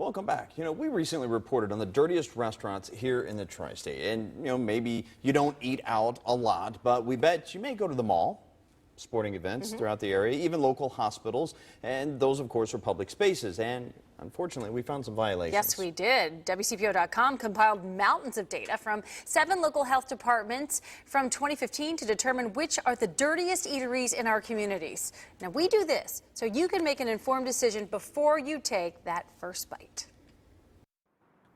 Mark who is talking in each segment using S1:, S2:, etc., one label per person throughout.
S1: Welcome back. We recently reported on the dirtiest restaurants here in the Tri-State. And, maybe you don't eat out a lot, but we bet you may go to the mall, sporting events throughout the area, even local hospitals. And those, of course, are public spaces. And unfortunately, we found some violations.
S2: Yes, we did. WCPO.com compiled mountains of data from 7 local health departments from 2015 to determine which are the dirtiest eateries in our communities. Now, we do this so you can make an informed decision before you take that first bite.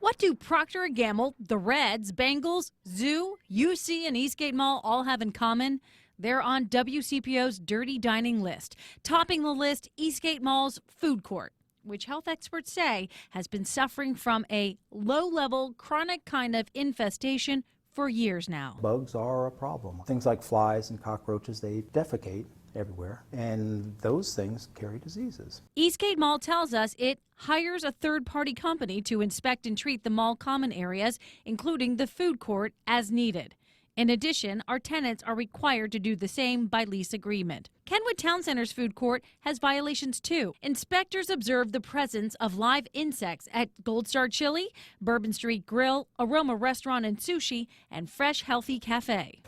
S3: What do Procter & Gamble, the Reds, Bengals, Zoo, UC, and Eastgate Mall all have in common? They're on WCPO's Dirty Dining list. Topping the list, Eastgate Mall's food court, which health experts say has been suffering from a low-level, chronic kind of infestation for years now.
S4: Bugs are a problem. Things like flies and cockroaches, they defecate everywhere, and those things carry diseases.
S3: Eastgate Mall tells us it hires a third-party company to inspect and treat the mall common areas, including the food court, as needed. In addition, our tenants are required to do the same by lease agreement. Kenwood Town Center's food court has violations too. Inspectors observed the presence of live insects at Gold Star Chili, Bourbon Street Grill, Aroma Restaurant and Sushi, and Fresh Healthy Cafe.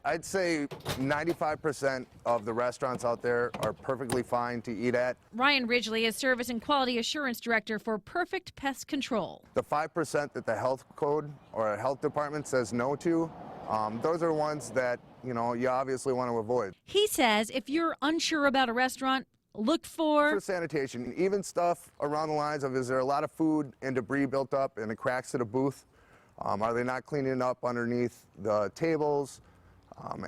S5: I'd say 95% of the restaurants out there are perfectly fine to eat at.
S3: Ryan Ridgely is Service and Quality Assurance Director for Perfect Pest Control.
S5: The 5% that the health code or a health department says no to, those are ones that, you obviously want to avoid.
S3: He says if you're unsure about a restaurant, look for
S5: sanitation, even stuff around the lines of, is there a lot of food and debris built up and it cracks to the booth? Are they not cleaning up underneath the tables?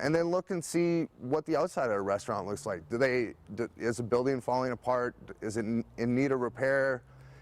S5: And then look and see what the outside of a restaurant looks like. Is the building falling apart? Is it in need of repair?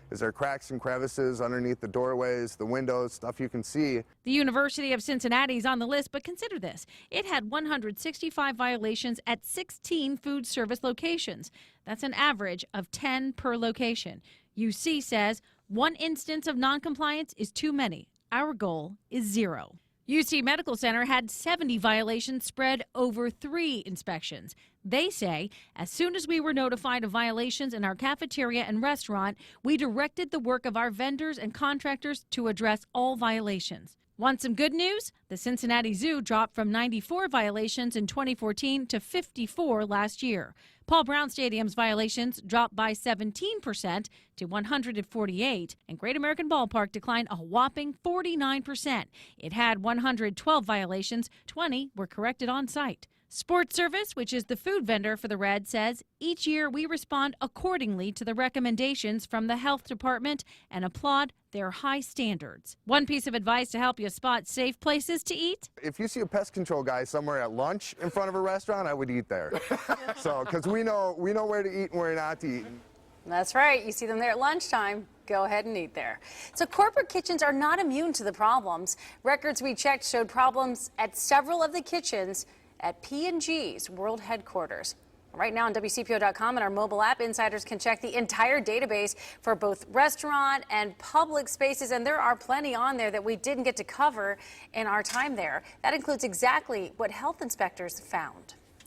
S5: Is there cracks and crevices underneath the doorways, the windows, stuff you can see?
S3: The University of Cincinnati is on the list, but consider this. It had 165 violations at 16 food service locations. That's an average of 10 per location. UC says 1 instance of noncompliance is too many. Our goal is 0. UC Medical Center had 70 violations spread over 3 inspections. They say as soon as we were notified of violations in our cafeteria and restaurant, we directed the work of our vendors and contractors to address all violations. Want some good news? The Cincinnati Zoo dropped from 94 violations in 2014 to 54 last year. Paul Brown Stadium's violations dropped by 17% to 148, and Great American Ballpark declined a whopping 49%. It had 112 violations, 20 were corrected on site. Sports Service, which is the food vendor for the Reds, says each year we respond accordingly to the recommendations from the health department and applaud their high standards. One piece of advice to help you spot safe places to eat:
S5: if you see a pest control guy somewhere at lunch in front of a restaurant, I would eat there. Because we know where to eat and where not to eat.
S2: That's right. You see them there at lunchtime, go ahead and eat there. So corporate kitchens are not immune to the problems. Records we checked showed problems at several of the kitchens at P&G's world headquarters. Right now on WCPO.com and our mobile app, insiders can check the entire database for both restaurant and public spaces, and there are plenty on there that we didn't get to cover in our time there. That includes exactly what health inspectors found.